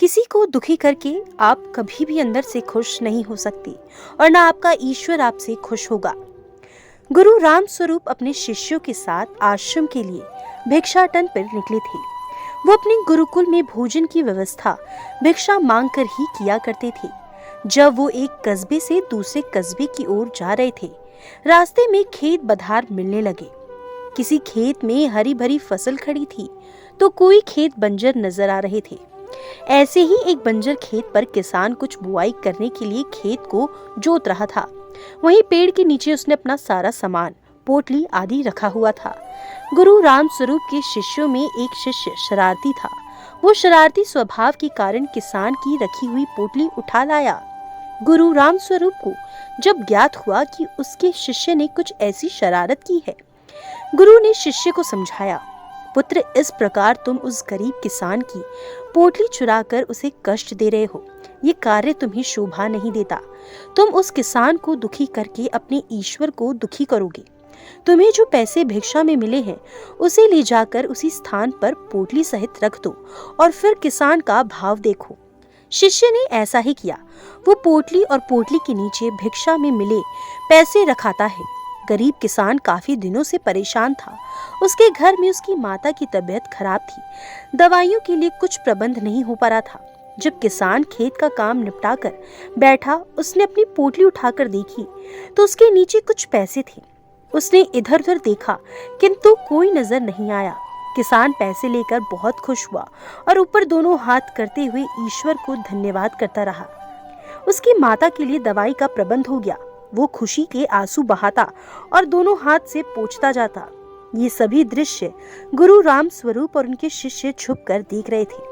किसी को दुखी करके आप कभी भी अंदर से खुश नहीं हो सकती और ना आपका ईश्वर आपसे खुश होगा। गुरु राम स्वरूप अपने शिष्यों के साथ आश्रम के लिए भिक्षाटन पर निकले थे। वो अपने गुरुकुल में भोजन की व्यवस्था भिक्षा मांग कर ही किया करते थे। जब वो एक कस्बे से दूसरे कस्बे की ओर जा रहे थे, रास्ते में खेत बधार मिलने लगे। किसी खेत में हरी भरी फसल खड़ी थी तो कोई खेत बंजर नजर आ रहे थे। ऐसे ही एक बंजर खेत पर किसान कुछ बुआई करने के लिए खेत को जोत रहा था। वहीं पेड़ के नीचे उसने अपना सारा सामान, पोटली आदि रखा हुआ था। गुरु राम स्वरूप के शिष्यों में एक शिष्य शरारती था। वो शरारती स्वभाव के कारण किसान की रखी हुई पोटली उठा लाया। गुरु राम स्वरूप को जब ज्ञात हुआ कि उसके शिष्य ने कुछ ऐसी शरारत की है, गुरु ने शिष्य को समझाया, पुत्र, इस प्रकार तुम उस गरीब किसान की पोटली चुराकर उसे कष्ट दे रहे हो। ये कार्य तुम्हें शोभा नहीं देता। तुम उस किसान को दुखी करके अपने ईश्वर को दुखी करोगे। तुम्हें जो पैसे भिक्षा में मिले हैं, उसे ले जाकर उसी स्थान पर पोटली सहित रख दो और फिर किसान का भाव देखो। शिष्य ने ऐसा ही किया। वो पोटली और पोटली के नीचे भिक्षा में मिले पैसे रखाता है। गरीब किसान काफी दिनों से परेशान था। उसके घर में उसकी माता की तबीयत खराब थी। दवाइयों के लिए कुछ प्रबंध नहीं हो पा रहा था। जब किसान खेत का काम निपटाकर बैठा, उसने अपनी पोटली उठाकर देखी तो उसके नीचे कुछ पैसे थे। उसने इधर उधर देखा किंतु कोई नजर नहीं आया। किसान पैसे लेकर बहुत खुश हुआ और ऊपर दोनों हाथ करते हुए ईश्वर को धन्यवाद करता रहा। उसकी माता के लिए दवाई का प्रबंध हो गया। वो खुशी के आंसू बहाता और दोनों हाथ से पोंछता जाता। ये सभी दृश्य गुरु राम स्वरूप और उनके शिष्य छुप कर देख रहे थे।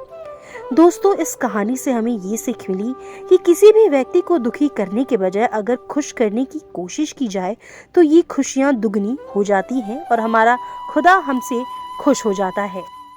दोस्तों, इस कहानी से हमें ये सीख मिली कि किसी भी व्यक्ति को दुखी करने के बजाय अगर खुश करने की कोशिश की जाए तो ये खुशियां दुगनी हो जाती हैं और हमारा खुदा हमसे खुश हो जाता है।